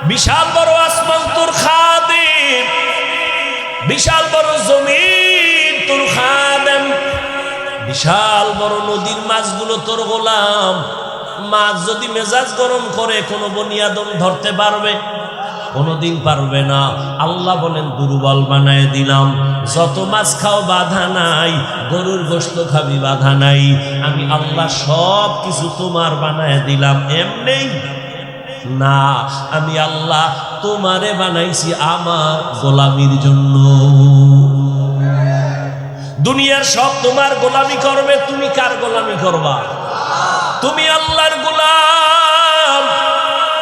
বিশাল বড় আসমান তোর খাদেম, বিশাল বড় জমিন তোর খাদেম, বিশাল বড় নদীর মাছগুলো তোর গোলাম। মাছ যদি মেজাজ গরম করে কোনো বনি আদম ধরতে পারবে? কোনোদিন পারবে না। আল্লাহ বলেন দুর্বল বানায় দিলাম। যত মাছ খাও বাধা নাই, গরুর গোশত খাবি বাধা নাই, আমি আল্লাহ সব কিছু তোমার বানায় দিলাম। এমনি না, আমি আল্লাহ তোমারে বানাইছি আমার গোলামির জন্য। দুনিয়ার সব তোমার গোলামি করবে, তুমি কার গোলামি করবা? তুমি আল্লাহর গোলাম।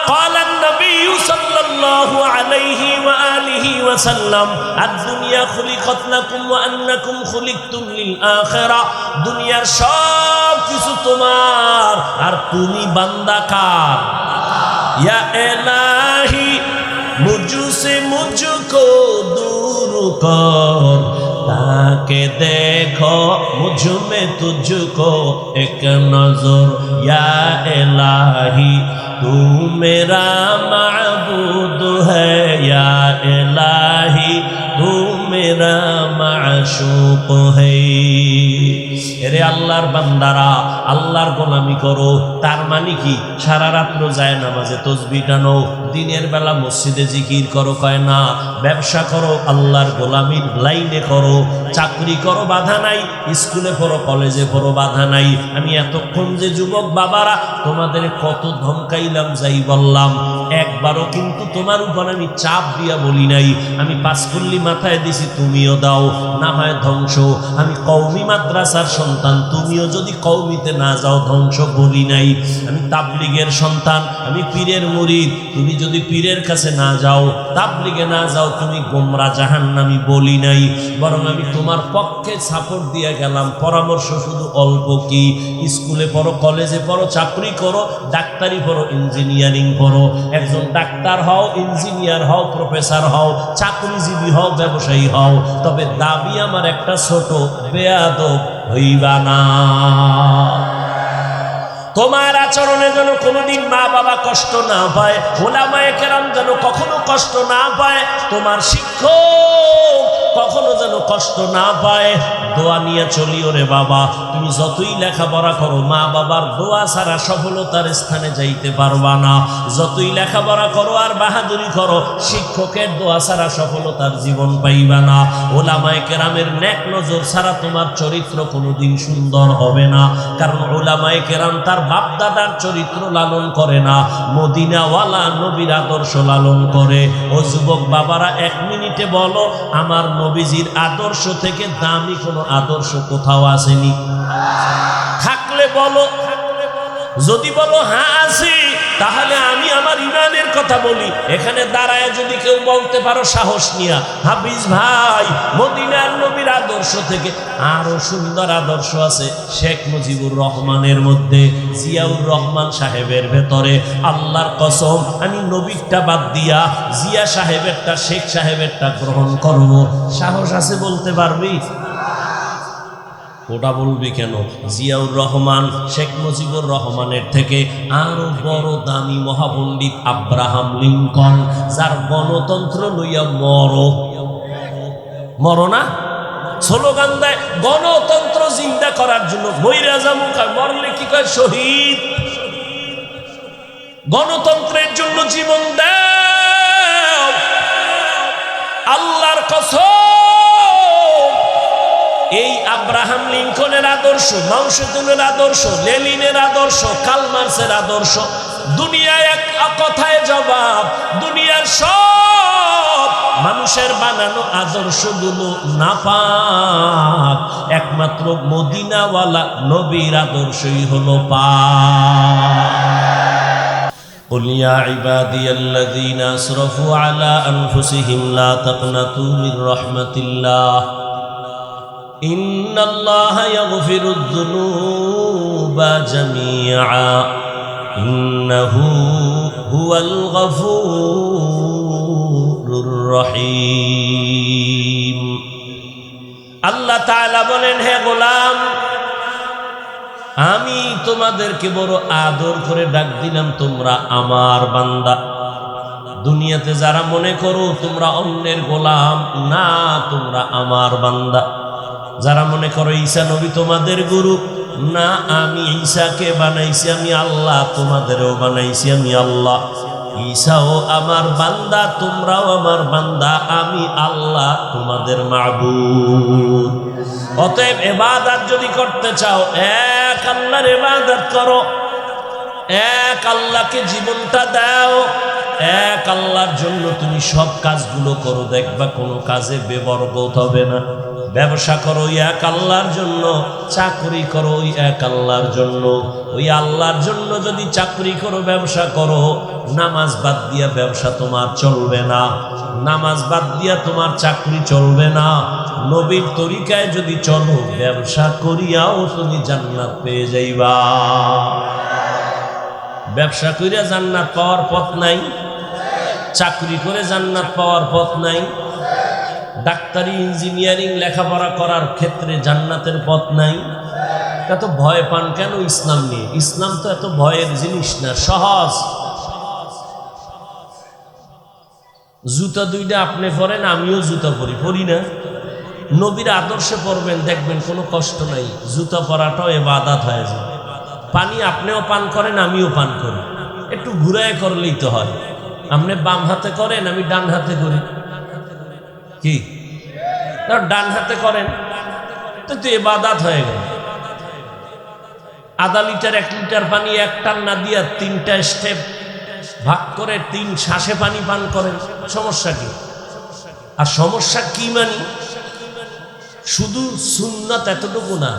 ক্বালা নবী সাল্লাল্লাহু আলাইহি ওয়া আলিহি ওয়া সাল্লাম, আদ-দুনিয়া খুলিকাত লাকুম ওয়া আন্নাকুম খুলিকতুম লিল আখিরা। দুনিয়ার সব কিছু তোমার, আর তুমি বান্দা কার? या इलाही मुझसे मुझको दूर कर, ताके देखो मुझ में तुझको एक नजर। या इलाही तू मेरा माबूद है, या इलाही तू मेरा माशूक है। এরে আল্লাহর বান্দারা, আল্লাহর গোলামি করো। তার মানে কি? সারা রাত্র যায় নামাজে তসবিহ টানো, দিনের বেলা মসজিদে জিকির করো, কয় না। ব্যবসা করো, আল্লাহর গোলামির লাইনে করো। চাকরি করো, বাধা নাই। স্কুলে পড়ো, কলেজে পড়ো, বাধা নাই। আমি এতক্ষণ যে যুবক বাবারা তোমাদের কত ধমকাইলাম, যাই বললাম, একবারও কিন্তু তোমার উপর আমি চাপ দিয়া বলি নাই। আমি পাঁচকুল্লি মাথায় দিছি, তুমিও দাও, না হয় ধ্বংস। আমি কওমি মাদ্রাসার সন্তান, তুমিও যদি কওমিতে না যাও ধ্বংস বলি নাই। আমি তাবলিগের সন্তান, আমি পীরের মুরিদ, তুমি যদি পীরের কাছে না যাও, তাবলিগে না যাও, তুমি গোমরা জাহান্নামী বলি নাই। বরং আমি তোমার পক্ষে সাপোর্ট দিয়ে গেলাম। পরামর্শ শুধু অল্প কি, স্কুলে পড়ো, কলেজে পড়ো, চাকরি করো, ডাক্তারি পড়ো, ইঞ্জিনিয়ারিং পড়ো। একজন ডাক্তার হও, ইঞ্জিনিয়ার হও, প্রফেসর হও, চাকরিজীবী হও, ব্যবসায়ী হও, তবে দাবি আমার একটা ছোট, বেয়াদব হইবা না। তোমার আচরণে যেন কোনোদিন মা বাবা কষ্ট না পায়, ওলামায়ে কেরাম যেন কখনো কষ্ট না পায়, তোমার শিক্ষক কখনো যেন কষ্ট না পায়। দোয়া নিয়ে চলিও রে বাবা। তুমি যতই লেখাপড়া করো, মা বাবার দোয়া ছাড়া সফলতার স্থানে যাইতে পারবা না। যতই লেখাপড়া করো আর বাহাদুরি করো, শিক্ষকের দোয়া ছাড়া সফলতার জীবন পাইবা না। ওলামায়ে কেরামের নেক নজর ছাড়া তোমার চরিত্র কোনোদিন সুন্দর হবে না। কারণ ওলামায়ে কেরাম তার বাপদাদার চরিত্র লালন করে না, মদিনাওয়ালা নবীর আদর্শ লালন করে। ও যুবক বাবারা, এক মিনিটে বলো, আমার নবীজির আদর্শ থেকে দামি কোনো আদর্শ কোথাও আসেনি? থাকলে বলো। যদি বলো হ্যাঁ আছে, তাহলে আমি আমার ইমানের কথা বলি। এখানে দাঁড়ায় যদি কেউ বলতে পারো সাহস নিয়া, হাফিজ ভাই, মদিনার নবীর আদর্শ থেকে আরো সুন্দর আদর্শ আছে শেখ মুজিবুর রহমানের মধ্যে, জিয়াউর রহমান সাহেবের ভেতরে। আল্লাহর কসম, আমি নবীরটা বাদ দিয়া জিয়া সাহেবেরটা, শেখ সাহেবেরটা গ্রহণ করব। সাহস আছে বলতে পারবি? ওটা বলবি কেন? জিয়াউর রহমান শেখ মুজিবুর রহমানের থেকে আরো বড় দামি মহাপণ্ডিত আব্রাহাম লিঙ্কন, যার গণতন্ত্র লইয়া মরো না স্লোগান দেয়, গণতন্ত্র জিন্দা করার জন্য। মইরা যামু, মরলে কি কয়? শহীদ। গণতন্ত্রের জন্য জীবন দাও। আল্লাহর কসম, এই আব্রাহাম লিঙ্কনের আদর্শ, মাও সেতুনের আদর্শ, লেনিনের আদর্শ, কার্ল মার্ক্সের আদর্শ, দুনিয়ায় এক কথায় জবাব। দুনিয়ার সব মানুষের বানানো আদর্শগুলো নাপাক, একমাত্র মদিনাওয়ালা নবীর আদর্শই হলো পাক। قل يا عبادي الذين أسرفوا على أنفسهم لا تقنطوا من رحمة الله إن الله يغفر الذنوب جميعا إنه هو الغفور الرحيم। আল্লাহ তাআলা বলেন, হে গোলাম, আমি তোমাদেরকে বড় আদর করে ডাক দিলাম, তোমরা আমার বান্দা। দুনিয়াতে যারা মনে করো তোমরা অন্যের গোলাম, না, তোমরা আমার বান্দা। যারা মনে করো ঈসা নবী তোমাদের গুরু, না, আমি ঈসাকে বানাইছি আমি আল্লাহ, তোমাদেরও বানাইছি আমি আল্লাহ। ঈসাও আমার বান্দা, তোমরাও আমার বান্দা, আমি আল্লাহ তোমাদের মাবুদ। অতএব ইবাদত যদি করতে চাও, এক আল্লাহর ইবাদত করো, এক আল্লাহকে জীবনটা দাও, এক আল্লাহর জন্য তুমি সব কাজগুলো করো, দেখবা কোনো কাজে বেবরকত হবে না। ব্যবসা করো ওই এক আল্লাহর জন্য, চাকরি করো ওই এক আল্লাহর জন্য। ওই আল্লাহর জন্য যদি চাকরি করো, ব্যবসা করো, নামাজ বাদ দিয়া ব্যবসা তোমার চলবে না, নামাজ বাদ দিয়া তোমার চাকরি চলবে না। নবীর তরিকায় যদি চলো, ব্যবসা করিয়াও তুমি জান্নাত পেয়ে যাইবা। ব্যবসা করিয়া জান্নাত পাওয়ার পথ নাই, চাকরি করে জান্নাত পাওয়ার পথ নাই, ডাক্তারি ইঞ্জিনিয়ারিং লেখাপড়া করার ক্ষেত্রে জান্নাতের পথ নাই। এত ভয় পান কেন ইসলাম নিয়ে? ইসলাম তো এত ভয়ের জিনিস না, সহজ। জুতা দুইটা আপনি পরেন, আমিও জুতা পরি না? নবীর আদর্শে পড়বেন, দেখবেন কোনো কষ্ট নাই, জুতা পরাটাও ইবাদত হয়ে যায়। পানি আপনিও পান করেন, আমিও পান করি, একটু ঘুরায় করলেই তো হয়। আপনি বাম হাতে করেন, আমি ডান হাতে করি, কি ডান হাতে করেন তো ইবাদত হয়ে গেল। আধা লিটার 1 লিটার পানি এক টান না দিয়া 3টা স্টেপ ভাগ করে 3 শ্বাসে পানি পান করেন, সমস্যা কি? আর সমস্যা কি মানি? শুধু সুন্নাত এতটুকু না।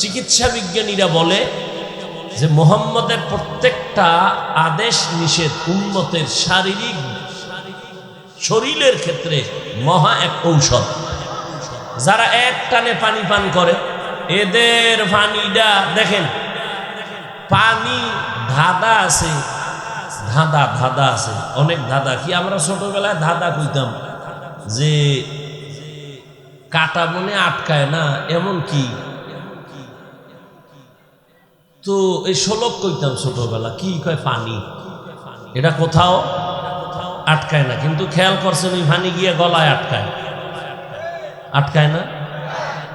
চিকিৎসা বিজ্ঞানীরা বলে যে মুহাম্মদের প্রত্যেকটা আদেশ নিষেধ উম্মতের শারীরিক শরীরের ক্ষেত্রে মহা এক ঔষধ। যারা এক টানে পানি পান করে, এদের পানিটা দেখেন, পানি ধাঁধা আছে, ধাঁধা আছে, অনেক ধাঁধা। কি আমরা ছোটবেলায় ধাঁধা কইতাম যে কাটা বনে আটকায় না, এমন কি? তো এই শোলক কইতাম ছোটবেলা, কি কয় পানি, এটা কোথাও আটকায় না। কিন্তু খেয়াল করছেন ওই পানি গিয়ে গলায় আটকায় না?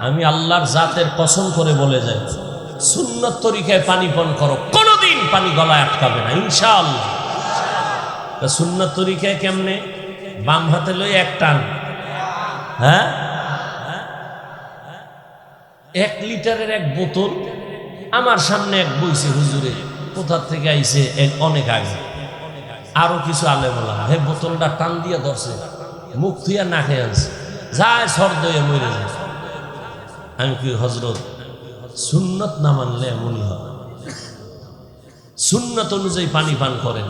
আমি আল্লাহর জাতের কসম করে বলে যাই, সুন্নত তরিকায় পানি পান করো, কোনোদিন পানি গলায় আটকাবে না ইনশাআল্লাহ। সুন্নত তরিকায় কেমনে? বাম হাতে লই এক টান, হ্যাঁ, 1 লিটারের এক বোতল আমার সামনে এক বইছে হুজুরে, কোথা থেকে আইছে অনেক আগে, আরো কিছু আলে বললাম, হে বোতলটা টান দিয়ে ধরছে, মুখ থুইয়া না খেয়ে আনছে, যায় সর দইয়া মরে যায়। আমি কি হজরত, সুন্নত না মানলে এমনই হবে। সুন্নত অনুযায়ী পানি পান করেন,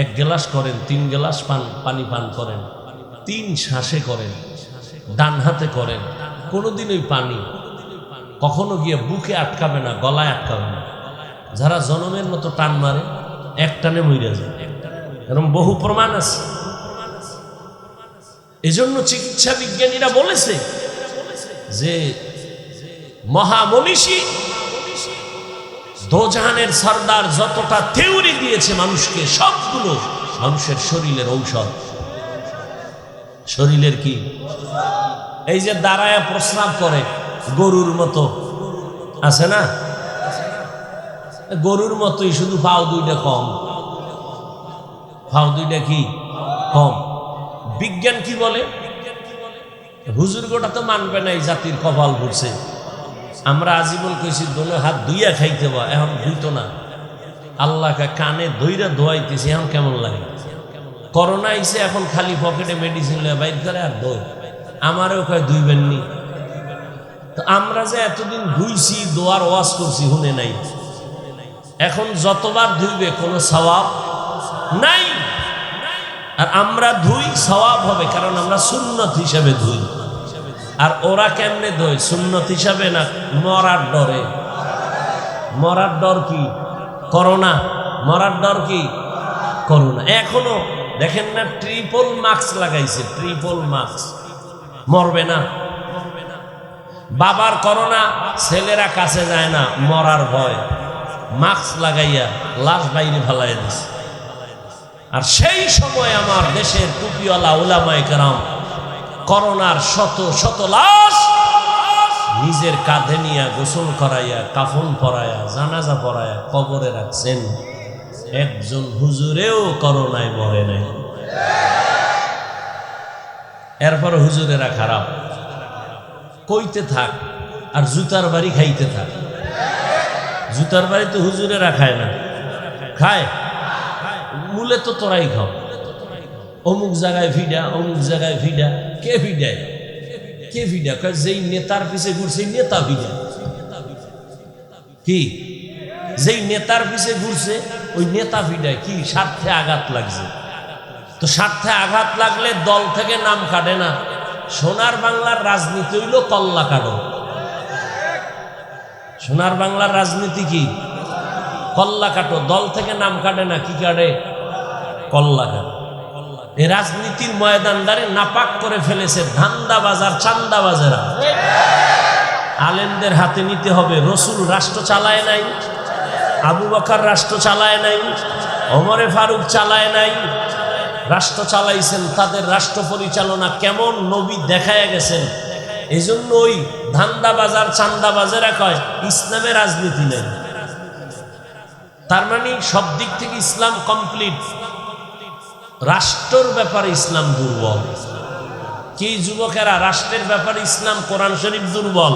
1 গ্লাস করেন, 3 গ্লাস পানি পান করেন, 3 শ্বাসে করেন, ডান হাতে করেন। কোনোদিন ওই পানি কখনো গিয়ে বুকে আটকাবে না, গলায় আটকাবে না। যারা জনমের মতো টান মারে, এক টানে মরে যায়, এরকম বহু প্রমাণ আছে। এজন্য চিকিৎসা বিজ্ঞানীরা বলেছে যে মহামনীষী দোজাহানের সর্দার যতটা থিওরি দিয়েছে মানুষকে, সবগুলো মানুষের শরীরের ঔষধ। শরীরের কি? এই যে দাঁড়ায় প্রস্রাব করে গরুর মতো, আছে না? গরুর মতোই, শুধু পাও 2টা কম, পাও 2টা কি কম। বিজ্ঞান কি বলে? হুজুর গোটা তো মানবে না, এই জাতির কপাল ঘুরছে। আমরা আজীবন কইছি দোনো হাত ধুইয়া খাইতে বা, এখন ধুইতো না। আল্লাহকে কানে ধইরা ধোয়াইতেছি, এখন কেমন লাগে? করোনা আইছে, এখন খালি পকেটে মেডিসিন লয়ে বাইর করে আর ধোয়। আমারও কয় ধুইবেননি। তো আমরা যে এতদিন ধুইছি, দোয়ার ওয়াজ করছি, শুনে নাই। এখন যতবার ধুইবে কোনো সওয়াব নাই। আর আমরা ধুই, সওয়াব হবে, কারণ আমরা সুন্নত হিসাবে ধুই। আর ওরা কেমনে ধোয়? সুন্নত হিসাবে না, মরার ডরে। মরার ডর কি? করোনা। মরার ডর কি? করোনা। এখনো দেখেন না, ট্রিপল মাস্ক লাগাইছে, ট্রিপল মাস্ক, মরবে না। বাবার করোনা, ছেলেরা কাছে যায় না, মরার ভয়, মাস্ক লাগাইয়া লাশ বাইরে ফেলাই দিছে। আর সেই সময় আমার দেশের টুপিওয়ালা উলামায়ে কেরাম করোনার শত শত লাশ নিজের কাঁধে নিয়ে গোসল করাইয়া, কাফন পরাইয়া, জানাজা পরাইয়া কবরে রাখছেন। একজন হুজুরেও করোনায় মরে নাই। এরপর হুজুরেরা খারাপ, কইতে থাক আর জুতার বাড়ি খাইতে থাক। জুতার বাড়ি তো হুজুরেরা খায় না, খায় মূলে তো তোরাই খাও। অমুক জায়গায় ভিডা, অমুক জায়গায় ভিডা। কে ভিডায়? কে ভিডা? যেই নেতার পিছে ঘুরছে নেতা ভিডা। কি যেই নেতার পিছে ঘুরছে ওই নেতা ভিডায়? কি স্বার্থে আঘাত লাগছে? তো স্বার্থে আঘাত লাগলে দল থেকে নাম কাটে না। সোনার বাংলার রাজনীতি হইল কল্লা কাটো। সোনার বাংলার রাজনীতি কি? কল্লা কাটো। দল থেকে নাম কাটে না, কি কাটে? কল্লা কাটো। এই রাজনীতির ময়দানদারে নাপাক করে ফেলেছে ধান্দাবাজার, চান্দাবাজেরা। আলেমদের হাতে নিতে হবে। রসুল রাষ্ট্র চালায় নাই, আবু বকর রাষ্ট্র চালায় নাই, ওমরে ফারুক চালায় নাই। রাষ্ট্র চালাইছেন, তাদের রাষ্ট্র পরিচালনা কেমন নবী দেখায় গেছেন। এই জন্য ওই ধান্দাবাজার, চান্দাবাজেরা কয় ইসলামে রাজনীতি নেই। তার মানে সব দিক থেকে ইসলাম কমপ্লিট, রাষ্ট্রের ব্যাপারে ইসলাম দুর্বল। কি যুবকেরা, রাষ্ট্রের ব্যাপারে ইসলাম কোরআন শরীফ দুর্বল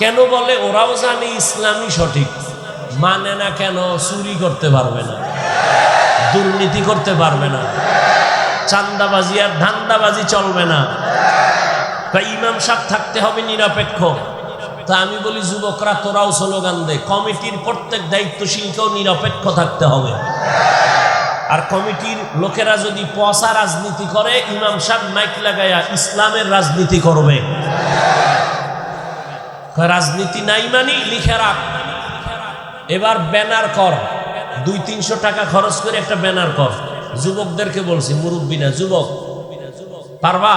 কেন বলে? ওরাও জানে ইসলামই সঠিক, মানে না কেন? চুরি করতে পারবে না, দুর্নীতি করতে পারবে না, চান্দাবাজি আর ধান্দাবাজি চলবে না। ইমাম সাহেব থাকতে হবে নিরপেক্ষ। তা আমি বলি যুবকরা তোরাও স্লোগান দে, কমিটির প্রত্যেক দায়িত্বশীলকেও নিরপেক্ষ থাকতে হবে। আর কমিটির লোকেরা যদি পচা রাজনীতি করে, ইমাম সাহেব মাইক লাগাইয়া ইসলামের রাজনীতি করবে। রাজনীতি নাই মানি লিখে রাখ। এবার ব্যানার কর, 200-300 টাকা খরচ করে একটা ব্যানার কর। যুবকদেরকে বলছি, মুরব্বী না, যুবক পারবা?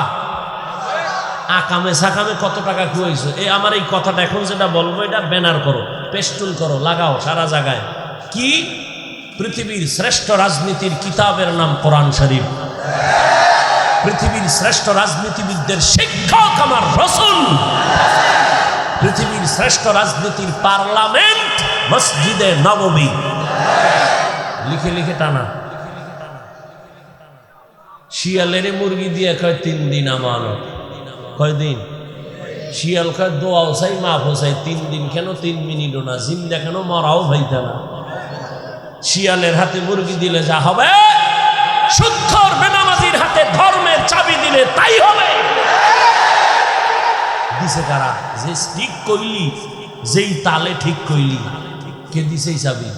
আকামে সাকামে কত টাকা খুয়াইছো? আমার এই কথাটা এখন যেটা বলবো এটা ব্যানার করো, পেস্টুল করো, লাগাও সারা জায়গায়। কি? পৃথিবীর শ্রেষ্ঠ রাজনীতির কিতাবের নাম কোরআন শরীফ। পৃথিবীর শ্রেষ্ঠ রাজনীতিবিদদের শিক্ষক আমার রাসূল। পৃথিবীর শ্রেষ্ঠ রাজনীতির পার্লামেন্ট মসজিদে নববী। লিখে লিখে টানা। শিয়ালের মুরগি দিয়ে কয় 3 দিন আমানত। কয়দিন? শিয়াল কয় দোয়াও চাই, মাফও চাই। 3 দিন কেন? 3 মিনিটও না। জিন্দা কেন? মরাও ভাইতা না। শিয়ালের হাতে মুরগি দিলে যা হবে, সুৎখর বেনামাজির হাতে ধর্মের চাবি দিলে তাই হবে। দিছে কারা? যে ঠিক কইলি, যেই তালে ঠিক কইলি, কে দিছে এই চাবি?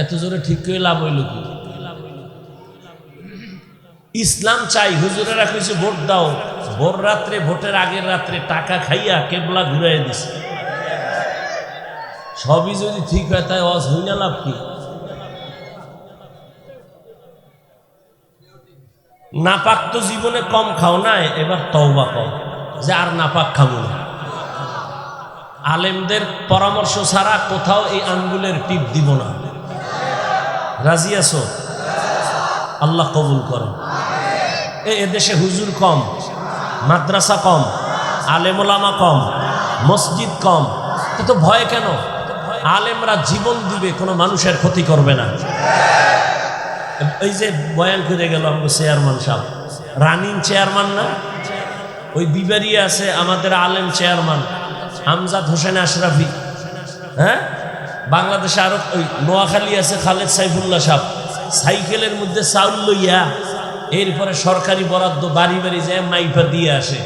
এত জোরে ঠিক করে লাভ হইল কি? ইসলাম চাই। হুজুরেরা কইছে ভোট দাও, ভোর রাত্রে, ভোটের আগের রাত্রে টাকা খাইয়া কেবলা ঘুরাই দিছে। সবই যদি ঠিক হয় তাই ওয়াজ হই না, লাভ কি? নাপাক তো জীবনে কম খাও নাই, এবার তওবা কর যে আর নাপাক খাবো না। আলেমদের পরামর্শ ছাড়া কোথাও এই আঙ্গুলের টিপ দিব না। রাজি আছো? আল্লাহ কবুল করেন। এদেশে হুজুর কম, মাদ্রাসা কম, আলেম ওলামা কম, মসজিদ কম, তো ভয় কেন? আলেমরা জীবন দিবে, কোনো মানুষের ক্ষতি করবে না। এই যে বয়ান করে গেল আমাদের চেয়ারম্যান সাহেব, রানিং চেয়ারম্যান না, ওই বিবারিয়া আছে আমাদের আলেম চেয়ারম্যান আমজাদ হোসেন আশরাফি। হ্যাঁ, বাংলাদেশে আরো ওই নোয়াখালী আছে খালেদ সাইফুল্লাহ সাহেব, সাইকেলের মধ্যে চাউল লইয়া এরপরে সরকারি বরাদ্দ বাড়ি বাড়ি যায় মাইফা দিয়ে আসে।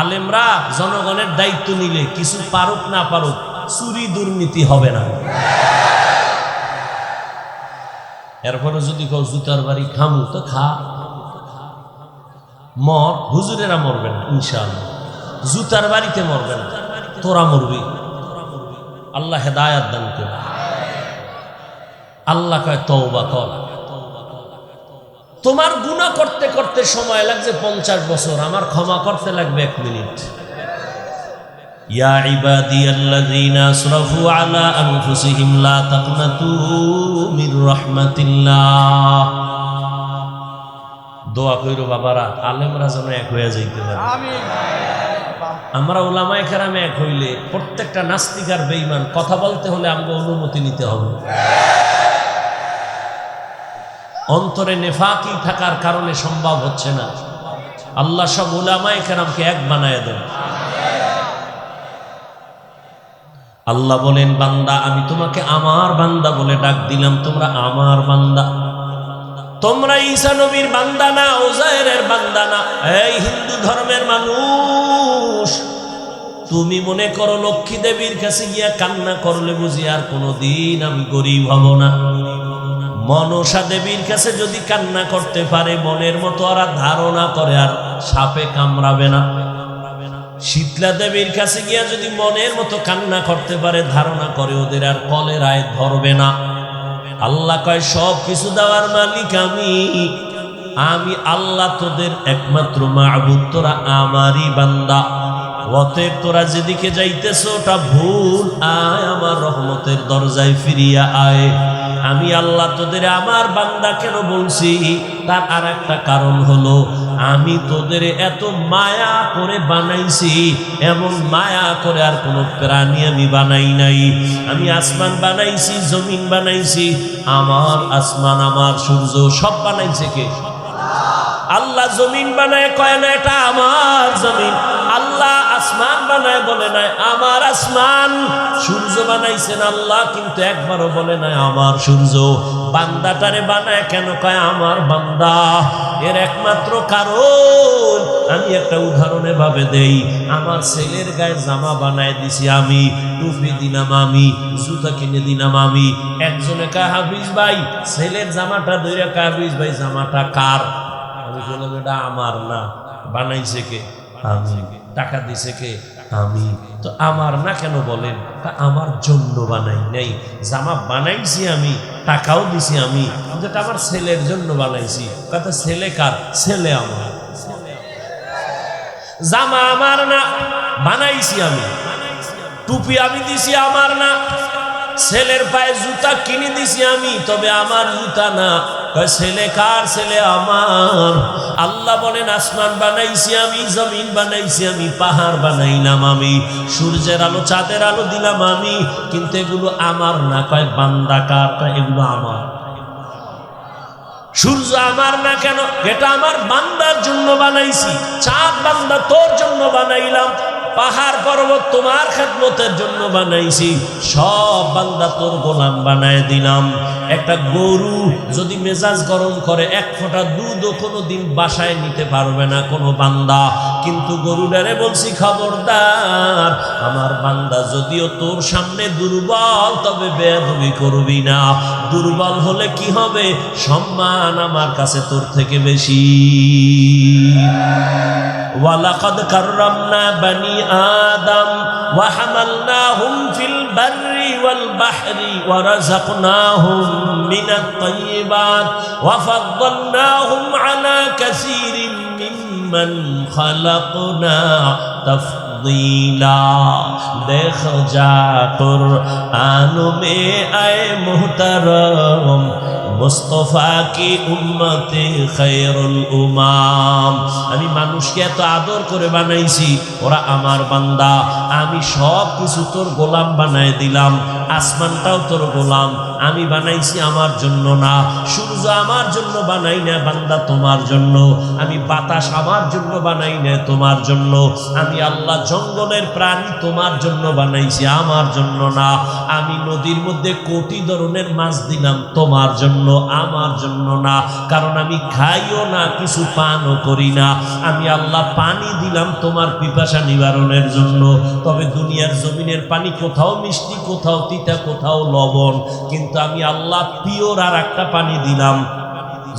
আলেমরা জনগণের দায়িত্ব নিলে কিছু পারুক না পারুক, চুরি দুর্নীতি হবে না। এরপরে যদি কেউ জুতার বাড়ি খামু তো খা, মর। হুজুরেরা মরবে না ইনশাআল্লাহ, জুতার বাড়িতে মরবে না, তোরা মরবি। আল্লাহ হেদায়াত দান করে। আল্লাহ কয় তওবা কর। তোমার গুনাহ করতে করতে সময় লাগছে 50 বছর, আমার ক্ষমা করতে লাগবে 1 মিনিট। ইয়া ইবাদিয়াল্লাযীনা আসরাফু আলা আনফুসিহিম লা তাকনাতু মির রাহমাতিল্লাহ। দোয়া কইরো বাবারা, আলেমরা যেন এক হয়ে যাইতে পারে। আমিন। আমরা উলামায়ে কেরাম এক হইলে প্রত্যেকটা নাস্তিক আর বেঈমান কথা বলতে হলে আমগো অনুমতি নিতে হবে। অন্তরে নেফাকি থাকার কারণে সম্ভব হচ্ছে না। আল্লাহ সব উলামায়ে কেরামকে এক বানায় দেন। আল্লাহ বলেন, বান্দা আমি তোমাকে আমার বান্দা বলে ডাক দিলাম, তোমরা আমার বান্দা। তোমরা ঈসা নবীর বান্দা না, উযায়েরের বান্দা না। এই হিন্দু ধর্মের মানুষ, তুমি মনে করো লক্ষ্মী দেবীর কাছে গিয়া কান্না করলে বুঝি আর কোনোদিন আমি গরিব হব না? মনসা দেবীর কাছে যদি কান্না করতে পারে, মনের মতো ওরা ধারণা করে আর সাপে কামড়াবে না। শীতলা দেবীর কাছে গিয়া যদি মনের মতো কান্না করতে পারে, ধারণা করে ওদের আর কলেরায় ধরবে না। আল্লাহ কয় সব কিছু দেওয়ার মালিক আমি আল্লাহ, তোদের একমাত্র মাবুদ, তোরা আমারই বান্দা। অতএব তোরা যেদিকে যাইতেছ ওটা ভুল, আয় আমার রহমতের দরজায় ফিরিয়া আয়। আমি আল্লাহ তোদের আমার বান্দা কেন বলছি, তার আর একটা কারণ হলো, আমি তোদের এত মায়া করে বানাইছি, এমন মায়া করে আর কোনো প্রাণী আমি বানাই নাই। আমি আসমান বানাইছি, জমিন বানাইছি, আমার আসমান আমার সূর্য সব বানাইছে কে? আল্লাহ। জমিন বানায় কয় না এটা আমার জমিন, আল্লাহ আসমান বানায় বলে নাই আমার আসমান। সূর্য বানাইছেন আল্লাহ, কিন্তু একবারও বলে নাই আমার সূর্য। বান্দাটারে বানায় কেন কয় আমার বান্দা? এর একমাত্র কারণ আমি একটা উদাহরণে ভাবে দেই। আমার ছেলের গায়ে জামা বানায় দিছি আমি, টুপি দিলাম আমি, জুতা কিনে দিলাম আমি। একজনে কয় হাফিজ ভাই ছেলের জামাটা ধইরা কয় হাফিজ ভাই জামাটা কার? আমি বললাম এটা আমার না, বানাইছে কে? আমি। টাকা দিছে কে? আমি। তো আমার না কেন বলেন? আমার জন্য বানাই নাই, জামা বানাইছি আমি, টাকাও দিছি আমি, যেটা আমার ছেলের জন্য বানাইছি। কথা ছেলে কার? ছেলে আমার। জামা আমার না, বানাইছি আমি। টুপি আমি দিছি আমার না, ছেলের পায়ে জুতা কিনে দিছি আমি, তবে আমার জুতা না। ছেলে কার? ছেলে আমার। আল্লাহ বলেন আসমান বানাইছি আমি, জমিন বানাইছি আমি, পাহাড় বানাইলাম আমি, সূর্যের আলো চাঁদের আলো দিলাম আমি, কিন্তু এগুলো আমার না। কয় বান্দা কার? এগুলো আমার। সূর্য আমার না কেন? এটা আমার বান্দার জন্য বানাইছি। চাঁদ বান্দা তোর জন্য বানাইলাম, পাহাড় পর্বত তোমার খেদমতের জন্য বানাইছি, সব বান্দা তোর গোলাম বানায় দিলাম। একটা গরু যদি মেজাজ গরম করে, এক ফোঁটা দুধও কোনো দিন বাসায় নিতে পারবে না কোনো বান্দা, কিন্তু গরুটারে বলছি খবরদার, আমার বান্দা যদিও তোর সামনে দুর্বল, তবে বেয়াদবি করবি না। দুর্বল হলে কি হবে? সম্মান আমার কাছে তোর থেকে বেশি। ওয়ালাকাদ কাররামনা বানি আদম ওয়া হামালনাহুম ফিল বাররি ওয়াল বাহরি ওয়া রাযাকনাহুম মিনাত তাইয়্যিবাত ওয়া ফাদ্দালনাহুম আলা কাসীরিন মিম্মান খালাকনা তাফদীলা। দেখ যা কুরআন মে আয়ে মুহতারম মুস্তফা কি উম্মতে খায়রুল উমাম। আমি মানুষকে এত আদর করে বানাইছি, ওরা আমার বান্দা। আমি সব কিছু তোর গোলাম বানায় দিলাম। আসমানটাও তোর গোলাম, আমি বানাইছি আমার জন্য না। সূর্য আমার জন্য বানাই না বান্দা, তোমার জন্য। আমি বাতাস আমার জন্য বানাই না, তোমার জন্য। আমি আল্লাহ জঙ্গলের প্রাণী তোমার জন্য বানাইছি, আমার জন্য না। আমি নদীর মধ্যে কোটি ধরনের মাছ দিলাম, তোমার জন্য, আমার জন্য না। কারণ আমি খাইও না, কিছু পানও করি না। আমি আল্লাহ পানি দিলাম তোমার পিপাসা নিবারণের জন্য। তবে দুনিয়ার জমিনের পানি কোথাও মিষ্টি, কোথাও তিতা, কোথাও লবণ, কিন্তু আমি আল্লাহ পিওর আর একটা পানি দিলাম।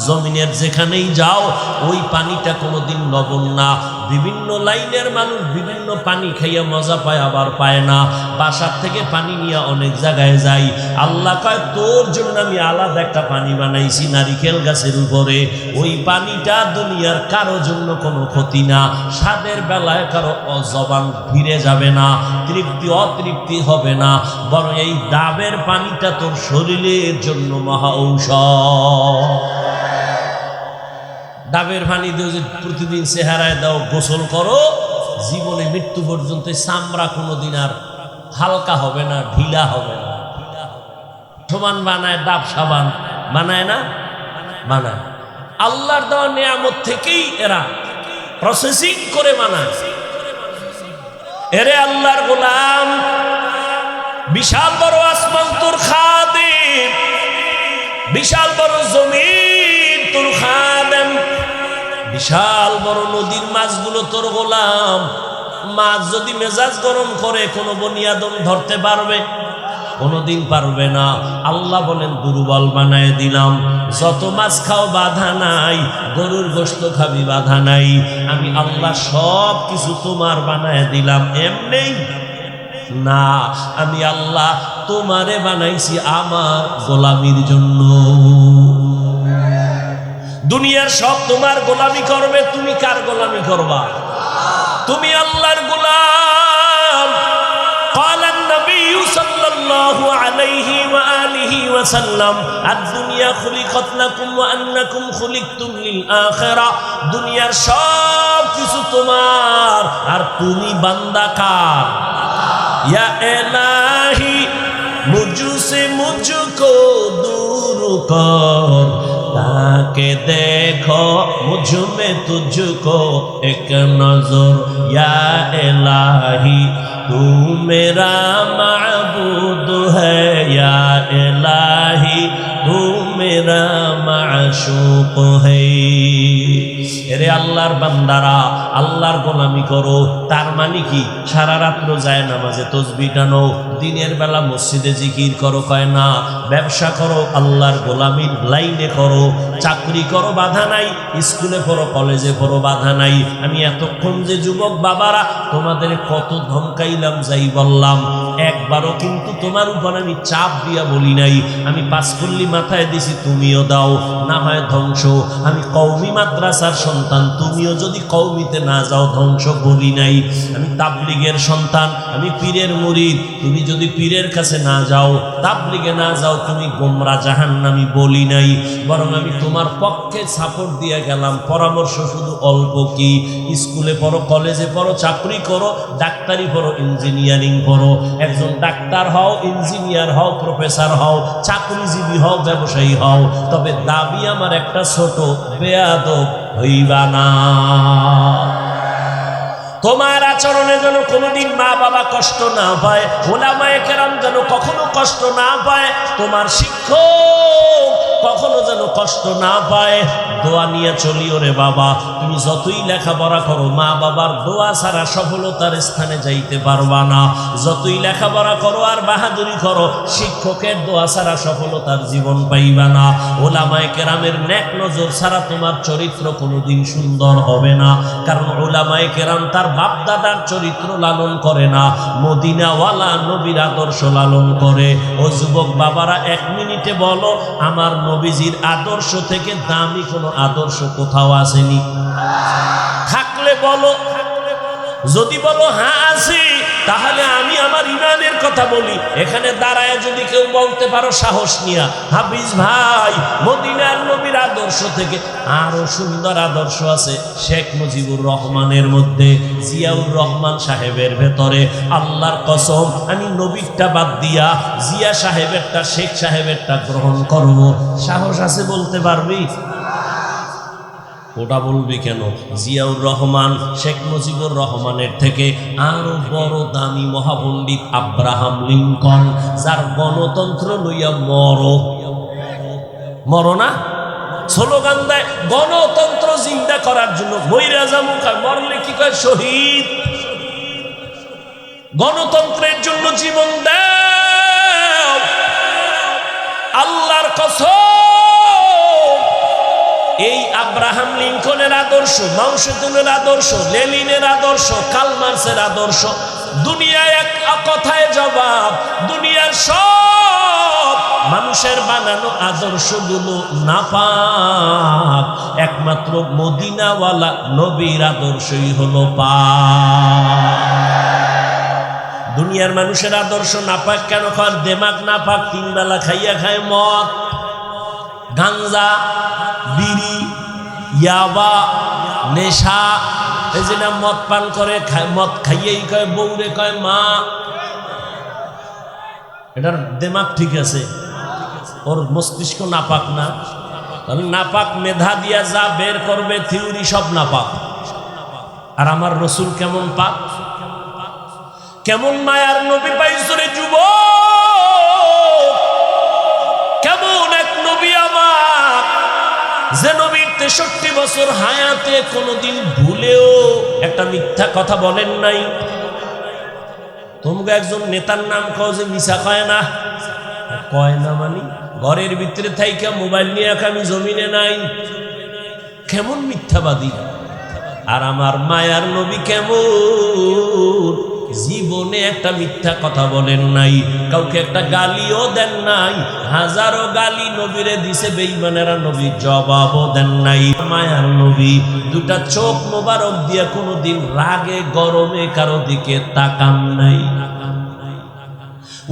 জমিনের যেখানেই যাও ওই পানিটা কোনোদিন লবণ না। বিভিন্ন লাইনের মানুষ বিভিন্ন পানি খাইয়া মজা পায়, আবার পায় না। বাসার থেকে পানি নিয়ে অনেক জায়গায় যাই, আল্লাহ কয় তোর জন্য আমি আলাদা একটা পানি বানাইছি নারিকেল গাছের উপরে। ওই পানিটা দুনিয়ার কারো জন্য কোনো ক্ষতি না, স্বাদের বেলায় কারো জবান ফিরে যাবে না, তৃপ্তি অতৃপ্তি হবে না, বরং এই ডাবের পানিটা তোর শরীরের জন্য মহা ঔষধ। ডাবের পানি দিয়ে যদি প্রতিদিন চেহারায় দাও, গোসল করো, জীবনে মৃত্যু পর্যন্ত চামড়া কোনোদিন আর হালকা হবে না, ঢিলা হবে না। সমান বানায় ডাব সাবান, বানায় না? বানায়। আল্লাহর দেওয়া নিয়ামত থেকেই এরা প্রসেসিং করে বানায়। এরে আল্লাহর গোলাম, বিশাল বড় আসমান তোর খাদেম, বিশাল বড় জমিন তোর খাদেম, বিশাল বড় নদীর মাছগুলো তোর গোলাম। মাছ যদি মেজাজ গরম করে কোনো বনিয়াদম ধরতে পারবে? কোনোদিন পারবে না। আল্লাহ বলেন দুর্বল বানায় দিলাম। যত মাছ খাও বাধা নাই, গরুর গোশত খাবি বাধা নাই, আমি আল্লাহ সব কিছু তোমার বানায় দিলাম। এমনি না, আমি আল্লাহ তোমারে বানাইছি আমার গোলামির জন্য। দুনিয়ার সব তোমার গোলামি করবে, তুমি কার গোলামি করবা? তুমি আল্লাহর গোলাম। قال النبي صلى الله عليه وآله وسلم الدنيا خلقت لكم وأنكم خلقتم للآخرة। দুনিয়ার সব কিছু তোমার আর তুমি বান্দা কার? या इलाही मुझसे मुझको दूर कर, ताके देखो मुझ में तुझको एक नजर। या इलाही तू मेरा माबूद है, या इलाही तू मेरा माशूक है। এরে আল্লাহর বান্দারা, আল্লাহর গোলামি করো। তার মানে কি? সারা রাত্র যায় নামাজে তসবিহ টানো, দিনের বেলা মসজিদে জিকির করো, কয় না। ব্যবসা করো, আল্লাহর গোলামির লাইনে করো। চাকরি করো, বাধা নাই। স্কুলে পড়ো, কলেজে পড়ো, বাধা নাই। আমি এতক্ষণ যে যুবক বাবারা তোমাদের কত ধমকাইলাম, যাই বললাম, একবারও কিন্তু তোমার উপর আমি চাপ দিয়া বলি নাই। আমি পাঁচকল্লি মাথায় দিছি, তুমিও দাও, না হয় ধ্বংস। আমি কওমি মাদ্রাসার সন্তান, তুমিও যদি কওমিতে না যাও ধ্বংস বলি নাই। আমি তাবলিগের সন্তান, আমি পীরের মুরিদ, তুমি যদি পীরের কাছে না যাও, তাবলিগে না যাও, তুমি গোমরা জাহান্নামী বলি নাই। বরং আমি তোমার পক্ষে সাপোর্ট দিয়ে গেলাম। পরামর্শ শুধু অল্প কি, স্কুলে পড়ো, কলেজে পড়ো, চাকরি করো, ডাক্তারি পড়ো, ইঞ্জিনিয়ারিং পড়ো। একজন ডাক্তার হও, ইঞ্জিনিয়ার হও, প্রফেসর হও, চাকরিজীবী হও, ব্যবসায়ী হও, তবে দাবি আমার একটা, ছোট বেয়াদব হইবা না। তোমার আচরণে যেন কোনোদিন মা বাবা কষ্ট না পায়, ওলামায়ে কেরাম যেন কখনো কষ্ট না পায়, তোমার শিক্ষক কখনো যেন কষ্ট না পায়। দোয়া নিয়ে চলিও রে বাবা। তুমি যতই লেখাপড়া করো, মা বাবার দোয়া ছাড়া সফলতার স্থানে যাইতে পারবা না। যতই লেখাপড়া করো আর বাহাদুরি করো, শিক্ষকের দোয়া ছাড়া সফলতার জীবন পাইবা না। ওলামায়ে কেরামের নেক নজর ছাড়া তোমার চরিত্র কোনোদিন সুন্দর হবে না। কারণ ওলামায়ে কেরাম তার বাপ দাদার চরিত্র লালন করে না, মদিনাওয়ালা নবীর আদর্শ লালন করে। ও যুবক বাবারা, এক মিনিটে বলো, আমার নবীজির আদর্শ থেকে দামি কোনো আদর্শ কোথাও আসেনি? থাকলে বলো। যদি বলো হ্যাঁ আছে, তাহলে আমি আমার ইমানের কথা বলি। এখানে দাঁড়ায় যদি কেউ বলতে পারো সাহস নিয়া, হাফিজ ভাই, মদিনার নবীর আদর্শ থেকে আরো সুন্দর আদর্শ আছে শেখ মুজিবুর রহমানের মধ্যে, জিয়াউর রহমান সাহেবের ভেতরে, আল্লাহর কসম আমি নবীরটা বাদ দিয়া জিয়া সাহেবেরটা, শেখ সাহেবেরটা গ্রহণ করব। সাহস আছে বলতে পারবি? ওটা বলবি কেন? জিয়াউর রহমান শেখ মুজিবুর রহমানের থেকে আরো বড় দামি মহাপণ্ডিত আব্রাহাম লিঙ্কন, যার গণতন্ত্র লইয়া মরো না স্লোগান দেয়, গণতন্ত্র জিন্দা করার জন্য মইরা যামু, মরলে কি কয় শহীদ। গণতন্ত্রের জন্য জীবন দেয়। আল্লাহর কসম এই আব্রাহাম লিঙ্কনের আদর্শ, মাও সেতুনের আদর্শ, লেনিনের আদর্শ, কার্ল মার্ক্সের আদর্শ, দুনিয়ায় এক কথায় জবাব। দুনিয়ার সব মানুষের বানানো আদর্শগুলো নাপাক, একমাত্র মদিনাওয়ালা নবীর আদর্শই হলো পাক। দুনিয়ার মানুষের আদর্শ নাপাক কেন? খাওয়ার দেমাগ নাপাক, তিন বেলা খাইয়া খায় মদ, গাঞ্জা, বিড়ি, ইয়াবা, নেশা। এই যে না মদ পান করে, মদ খাইয়েই কয় বউরে কয় মা। এটার দেমাগ ঠিক আছে, ওর মস্তিষ্ক নাপাক না। তাহলে নাপাক মেধা দিয়া যা বের করবে থিওরি সব নাপাক। আর আমার রসুল কেমন পাক, কেমন মায়ার নবী পাইছো রে যুবক, কেমন এক নবী আমার, যে নবীর 63 বছর হায়াতে কোনোদিন ভুলেও একটা মিথ্যা কথা বলেন নাই। তোমরা একজন নেতার নাম কও যে মিছা কয় না, কয় না মানি ঘরের ভিতরে থাইকা মোবাইল নিয়ে আমি জমিনে নাই, কেমন মিথ্যাবাদী। আর আমার মায়ার নবী কেমন, জীবনে একটা মিথ্যা কথা বলেন নাই, কাউকে একটা গালিও দেন নাই। হাজারো গালি নবীরে দিছে বেঈমানেরা, নবী জবাবও দেন নাই। মায়ার নবী দুটা চোখ মোবারক দিয়া কোনোদিন রাগে গরমে কারো দিকে তাকান নাই।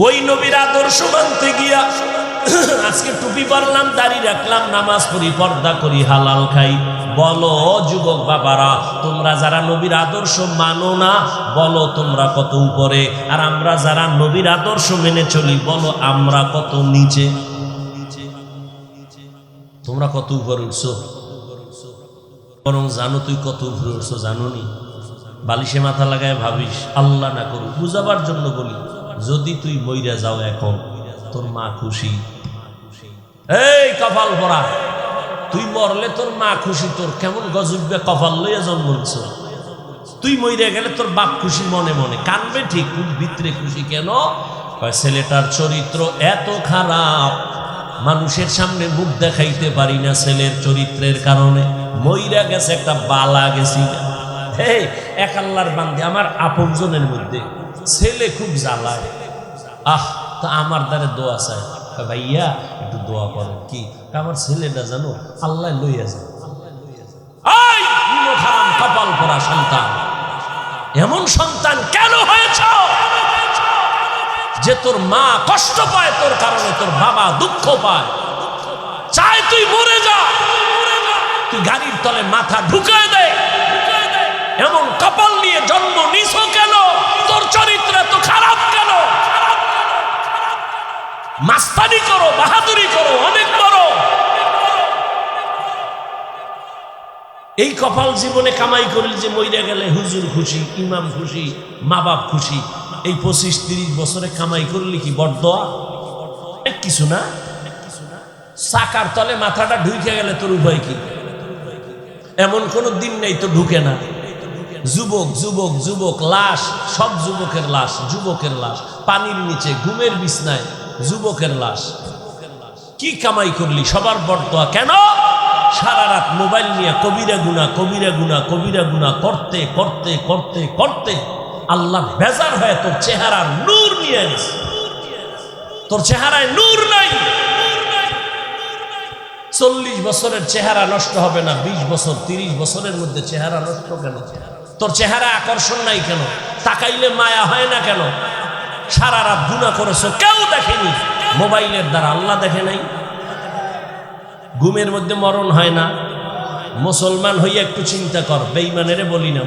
ওই নবীর আদর্শ মানতে গিয়া আজকে টুপি পরলাম, দাড়ি রাখলাম, নামাজ পড়ি, পর্দা করি, হালাল খাই। বলো যুবক বাবারা, তোমরা যারা নবীর আদর্শ মানো না, বলো তোমরা কত উপরে, আর আমরা যারা নবীর আদর্শ মেনে চলি, বলো আমরা কত নিচে। তোমরা কত উপরে উঠছো, বরং জানো তুই কত উপরে উঠছো জানো নি? বালিশে মাথা লাগায় ভাবিস, আল্লাহ না করুক, বুঝাবার জন্য বলি, যদি তুই মইরা যাও এখন, তোর মা খুশি। এই কপাল পরা, তুই মরলে তোর মা খুশি, তোর কেমন গজবে কপাল লইয়া জন্ম নিছ। তুই মইরা গেলে তোর বাপ খুশি মনে মনে, কানবে ঠিক, ভিতরে খুশি কেন? ছেলেটার চরিত্র এত খারাপ, মানুষের সামনে মুখ দেখাইতে পারি না ছেলের চরিত্রের কারণে। মইরা গেছে একটা বালা গেছি। হে এক আল্লাহর বান্দে, আমার আপনজনের মধ্যে ছেলে খুব জ্বালায়। তো আমার দ্বারে দোয়া চায়, ভাইয়া একটু দোয়া করেন। কি? আমার ছেলেটা জানো আল্লাহ লইয়া যায়। কপাল পরা সন্তান, এমন সন্তান কেন হয়েছ যে তোর মা কষ্ট পায় তোর কারণে, তোর বাবা দুঃখ পায়, চায় তুই মরে যা, তুই গাড়ির তলে মাথা ঢুকায় দেয়। এমন কপাল নিয়ে জন্ম নিছ কেন? তোর চরিত্র এত খারাপ কেন? মাস্তানি করো, বাহাদুরি করো, অনেক বড়। এই কপাল জীবনে কামাই করলে যে মইরা গেলে হুজুর খুশি, ইমাম খুশি, মা বাপ খুশি। এই 25-30 বছরে কামাই করলে কি বড়দোয়া? কিছু না। চাকার তলে মাথাটা ঢুকে গেলে তোর উপায় কি? এমন কোন দিন নেই তো ঢুকে না। যুবক যুবক যুবক, লাশ, সব যুবকের লাশ, যুবকের লাশ, পানির নিচে ঘুমের বিছনায় যুবকের লাশ। কি কামাই করলি? সবার বড়দোয়া কেন? সারা রাত মোবাইল নিয়ে কবিরা গুনাহ, কবিরা গুনাহ, কবিরা গুনাহ করতে করতে করতে করতে আল্লাহ বেজার হয়ে তোর চেহারার নূর নিয়ে গেছে। তোর চেহারায় নূর নাই। 40 বছরের চেহারা নষ্ট হবে না, 20 বছর 30 বছরের মধ্যে চেহারা নষ্ট কেন? তোর চেহারা আকর্ষণ নাই কেন? তাকাইলে মায়া হয় না কেন? সারা রাত গুনাহ করেছো, কেউ দেখেনি, মোবাইলের দ্বারা, আল্লাহ দেখে নাই। ঘুমের মধ্যে মরণ হয় না। মুসলমান হইয়া একটু চিন্তা কর, বেঈমানেরে বলি না।